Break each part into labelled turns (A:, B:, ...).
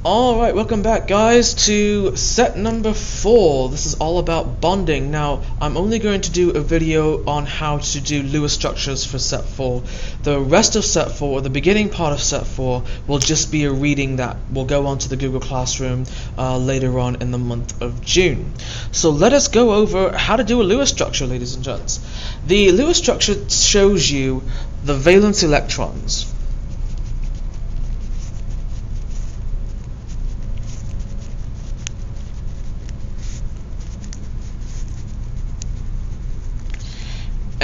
A: Alright, welcome back guys to set number 4. This is all about bonding. Now, I'm only going to do a video on how to do Lewis structures for set 4. The rest of set 4, or the beginning part of set 4, will just be a reading that will go onto the Google Classroom later on in the month of June. So let us go over how to do a Lewis structure, ladies and gents. The Lewis structure shows you the valence electrons.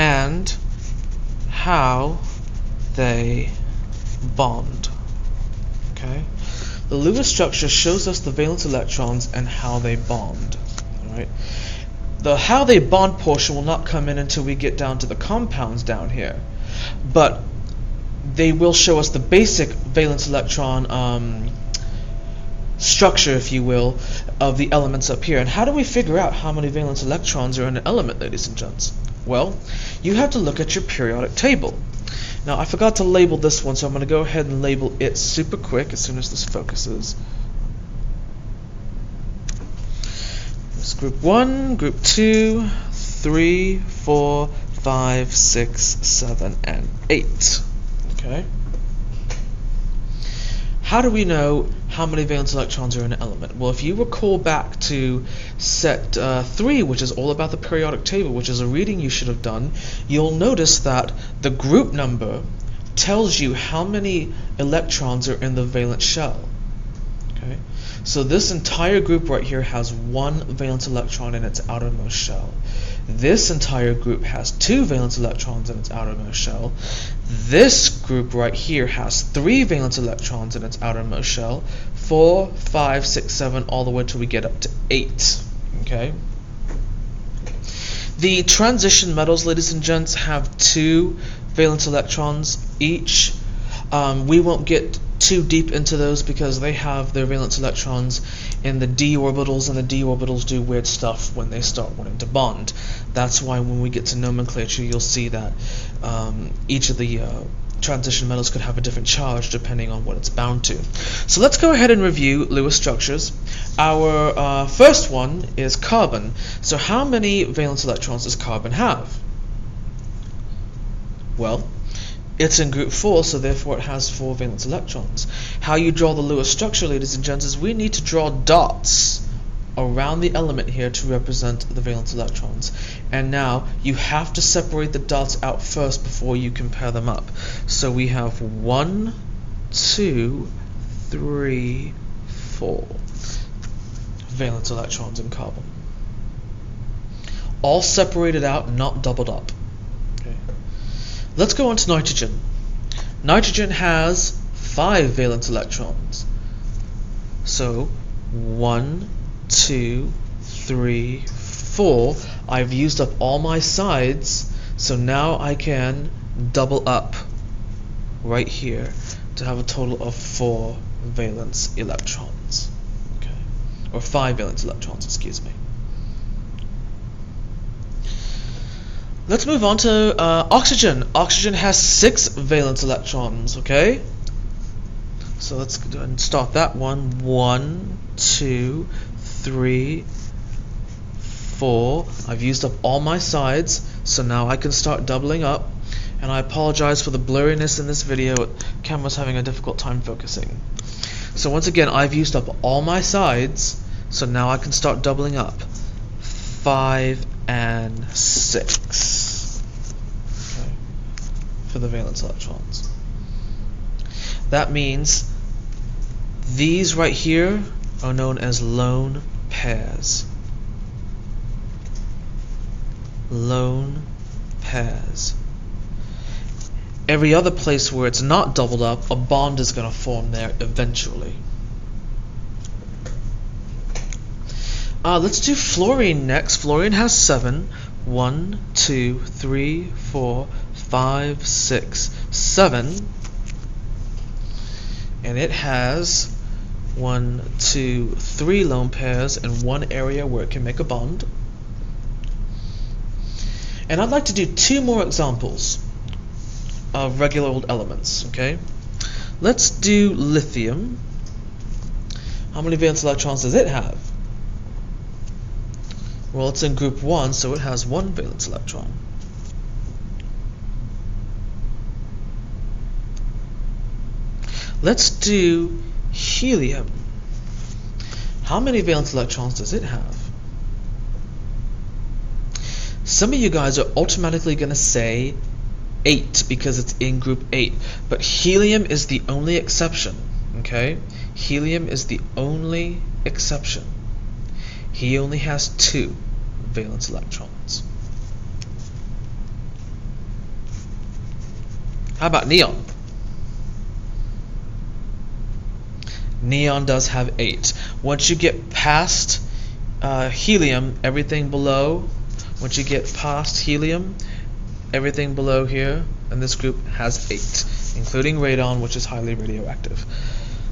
A: And how they bond. Okay, the Lewis structure shows us the valence electrons and how they bond. All right, the how they bond portion will not come in until we get down to the compounds down here, but they will show us the basic valence electron structure, if you will, of the elements up here. And how do we figure out how many valence electrons are in an element, ladies and gents? Well, you have to look at your periodic table. Now, I forgot to label this one, so I'm going to go ahead and label it super quick as soon as this focuses. It's group 1, group 2, 3, 4, 5, 6, 7, and 8. Okay. How do we know how many valence electrons are in an element? Well, if you recall back to set 3, which is all about the periodic table, which is a reading you should have done, you'll notice that the group number tells you how many electrons are in the valence shell. Okay, so this entire group right here has 1 valence electron in its outermost shell. This entire group has 2 valence electrons in its outermost shell. This group right here has 3 valence electrons in its outermost shell. 4, 5, 6, 7, all the way till we get up to 8. Okay. The transition metals, ladies and gents, have 2 valence electrons each. We won't get too deep into those because they have their valence electrons in the d orbitals, and the d orbitals do weird stuff when they start wanting to bond. That's why when we get to nomenclature, you'll see that each of the transition metals could have a different charge depending on what it's bound to. So let's go ahead and review Lewis structures. Our first one is carbon. So how many valence electrons does carbon have? Well, it's in group 4, so therefore it has 4 valence electrons. How you draw the Lewis structure, ladies and gents, is we need to draw dots around the element here to represent the valence electrons. And now you have to separate the dots out first before you compare them up. So we have 1, 2, 3, 4 valence electrons in carbon. All separated out, not doubled up. Let's go on to nitrogen. Nitrogen has 5 valence electrons. So 1, 2, 3, 4. I've used up all my sides, so now I can double up right here to have a total of 4 valence electrons. Okay. Or 5 valence electrons, excuse me. Let's move on to oxygen. Oxygen has 6 valence electrons, okay? So let's go ahead and start that one. 1, 2, 3, 4. I've used up all my sides, so now I can start doubling up. And I apologize for the blurriness in this video. The camera's having a difficult time focusing. So once again, I've used up all my sides, so now I can start doubling up. 5 and 6, okay, for the valence electrons. That means these right here are known as lone pairs. Lone pairs. Every other place where it's not doubled up, a bond is going to form there eventually. Let's do fluorine next. Fluorine has 7. 1, 2, 3, 4, 5, 6, 7. And it has 1, 2, 3 lone pairs and 1 area where it can make a bond. And I'd like to do 2 more examples of regular old elements, okay? Let's do lithium. How many valence electrons does it have? Well, it's in group 1, so it has 1 valence electron. Let's do helium. How many valence electrons does it have? Some of you guys are automatically going to say 8 because it's in group 8, but helium is the only exception, okay? Helium is the only exception. He only has 2 valence electrons. How about neon? Neon does have 8. Once you get past helium, everything below, once you get past helium, everything below here in this group has 8, including radon, which is highly radioactive.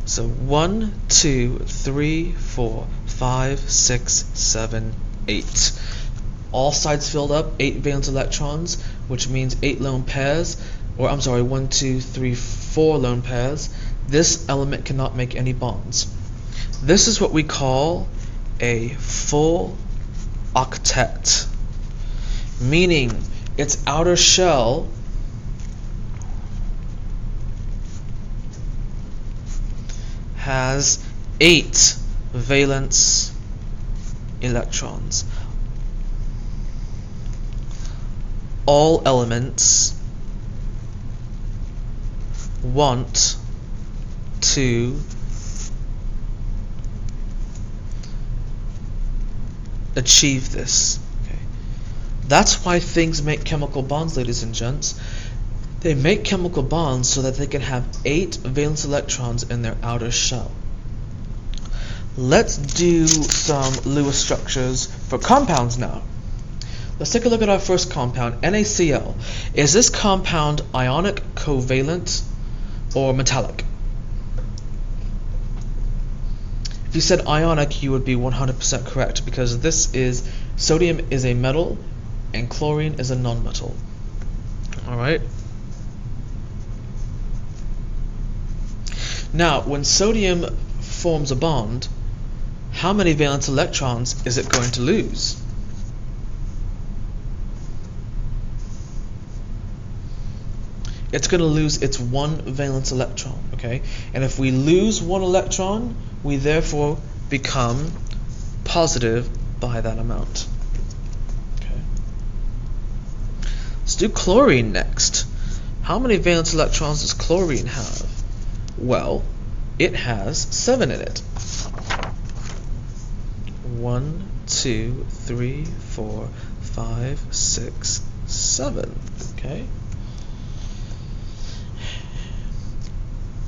A: So 1, 2, 3, 4, 5, 6, 7, 8. All sides filled up, 8 valence electrons, which means 8 lone pairs, or I'm sorry, 1, 2, 3, 4 lone pairs. This element cannot make any bonds. This is what we call a full octet, meaning its outer shell has 8 valence electrons. All elements want to achieve this. Okay. That's why things make chemical bonds, ladies and gents. They make chemical bonds so that they can have 8 valence electrons in their outer shell. Let's do some Lewis structures for compounds now. Let's take a look at our first compound, NaCl. Is this compound ionic, covalent, or metallic? If you said ionic, you would be 100% correct, because this is, sodium is a metal and chlorine is a nonmetal. Alright? Now, when sodium forms a bond, how many valence electrons is it going to lose? It's going to lose its 1 valence electron, okay? And if we lose 1 electron, we therefore become positive by that amount. Okay. Let's do chlorine next. How many valence electrons does chlorine have? Well, it has 7 in it. 1, 2, 3, 4, 5, 6, 7. Okay.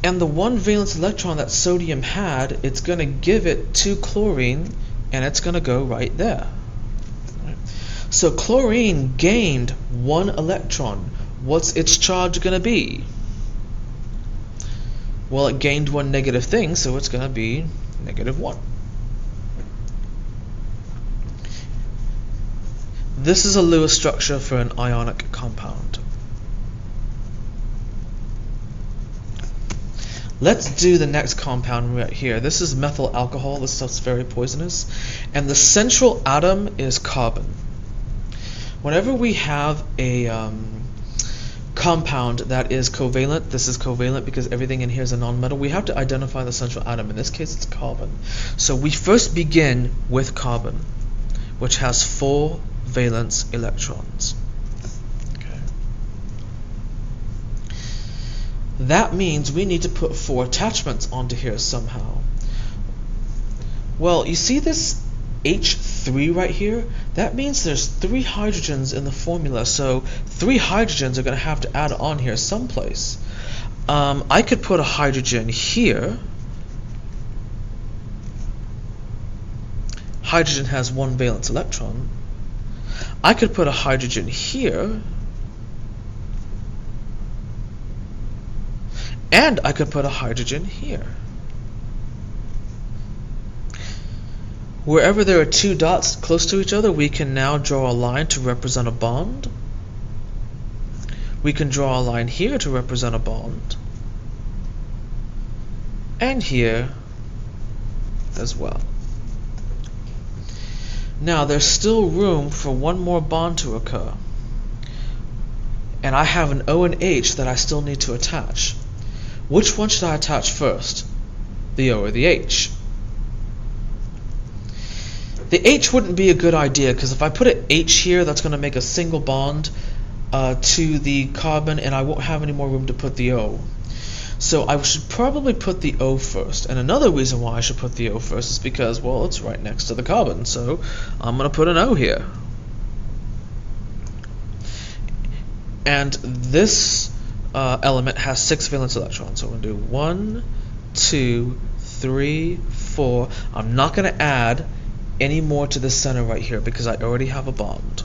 A: And the 1 valence electron that sodium had, it's going to give it to chlorine, and it's going to go right there. Right. So chlorine gained 1 electron. What's its charge going to be? Well, it gained 1 negative thing, so it's going to be -1. This is a Lewis structure for an ionic compound. Let's do the next compound right here. This is methyl alcohol. This stuff's very poisonous. And the central atom is carbon. Whenever we have a compound that is covalent, this is covalent because everything in here is a nonmetal, we have to identify the central atom. In this case, it's carbon. So we first begin with carbon, which has 4 valence electrons. That means we need to put 4 attachments onto here somehow. Well, you see this H3 right here? That means there's 3 hydrogens in the formula, so 3 hydrogens are going to have to add on here someplace. I could put a hydrogen here. Hydrogen has 1 valence electron. I could put a hydrogen here. And I could put a hydrogen here. Wherever there are 2 dots close to each other, we can now draw a line to represent a bond. We can draw a line here to represent a bond. And here as well. Now there's still room for one more bond to occur, and I have an O and H that I still need to attach. Which one should I attach first, the O or the H? The H wouldn't be a good idea, because if I put an H here, that's going to make a single bond to the carbon, and I won't have any more room to put the O. So I should probably put the O first. And another reason why I should put the O first is because, well, it's right next to the carbon, so I'm going to put an O here. And this element has 6 valence electrons, so I'm going to do 1, 2, 3, 4. I'm not going to add any more to the center right here because I already have a bond.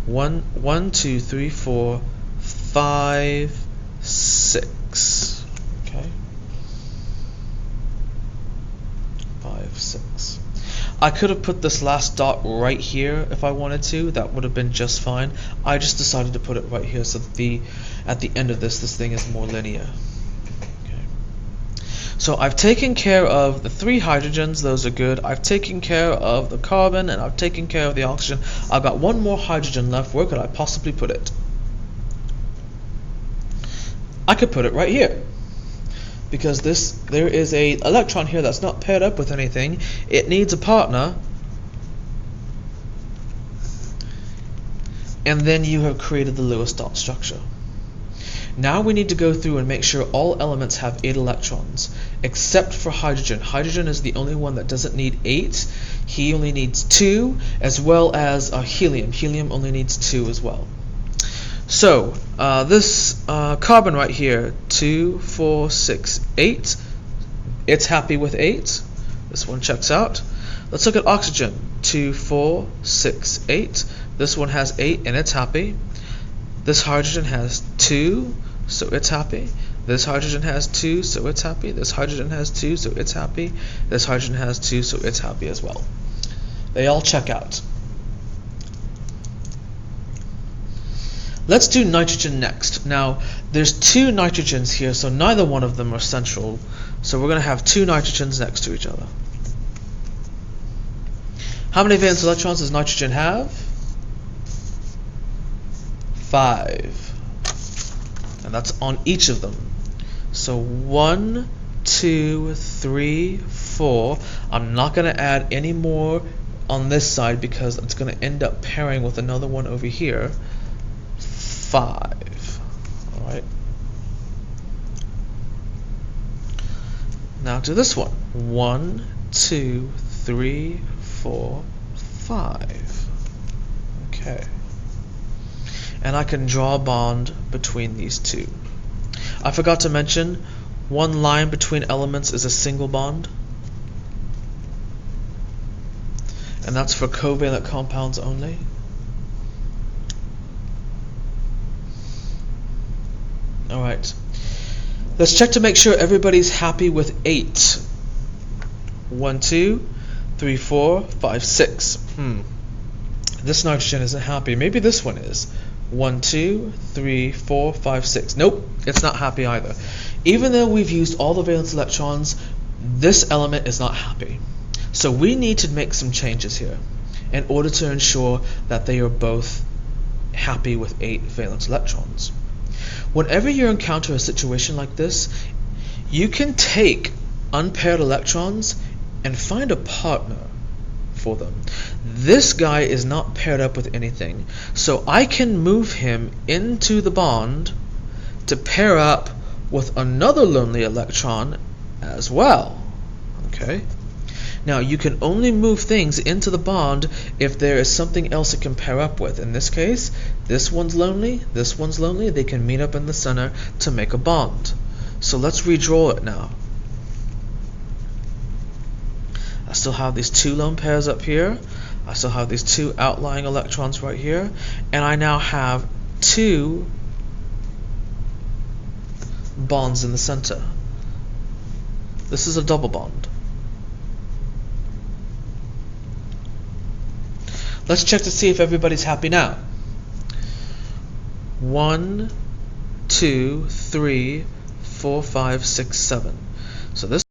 A: 1, 2, 3, 4, 5, 6. Okay. 5, 6. I could have put this last dot right here if I wanted to. That would have been just fine. I just decided to put it right here so that at the end of this thing is more linear. So I've taken care of the 3 hydrogens, those are good. I've taken care of the carbon, and I've taken care of the oxygen. I've got one more hydrogen left. Where could I possibly put it? I could put it right here, because there is a electron here that's not paired up with anything. It needs a partner, and then you have created the Lewis dot structure. Now we need to go through and make sure all elements have 8 electrons, except for hydrogen. Hydrogen is the only one that doesn't need 8. He only needs 2, as well as helium. Helium only needs 2 as well. So this carbon right here, 2, 4, 6, 8. It's happy with 8. This one checks out. Let's look at oxygen. 2, 4, 6, 8. This one has 8 and it's happy. This hydrogen has 2, so it's happy. This hydrogen has 2, so it's happy. This hydrogen has 2, so it's happy. This hydrogen has 2, so it's happy as well. They all check out. Let's do nitrogen next. Now, there's 2 nitrogens here, so neither one of them are central. So we're going to have 2 nitrogens next to each other. How many valence electrons does nitrogen have? 5. And that's on each of them. So 1, 2, 3, 4. I'm not going to add any more on this side because it's going to end up pairing with another one over here. 5. Alright. Now to this one. 1, 2, 3, 4, 5. Okay. And I can draw a bond between these 2. I forgot to mention, one line between elements is a single bond. And that's for covalent compounds only. Alright. Let's check to make sure everybody's happy with 8. 1, 2, 3, 4, 5, 6. This nitrogen isn't happy. Maybe this one is. 1, 2, 3, 4, 5, 6. Nope, it's not happy either. Even though we've used all the valence electrons, this element is not happy. So we need to make some changes here in order to ensure that they are both happy with 8 valence electrons. Whenever you encounter a situation like this, you can take unpaired electrons and find a partner for them. This guy is not paired up with anything, so I can move him into the bond to pair up with another lonely electron as well. Okay. Now you can only move things into the bond if there is something else it can pair up with. In this case, this one's lonely, this one's lonely. They can meet up in the center to make a bond. So let's redraw it now. I still have these 2 lone pairs up here. I still have these 2 outlying electrons right here. And I now have 2 bonds in the center. This is a double bond. Let's check to see if everybody's happy now. 1, 2, 3, 4, 5, 6, 7. So this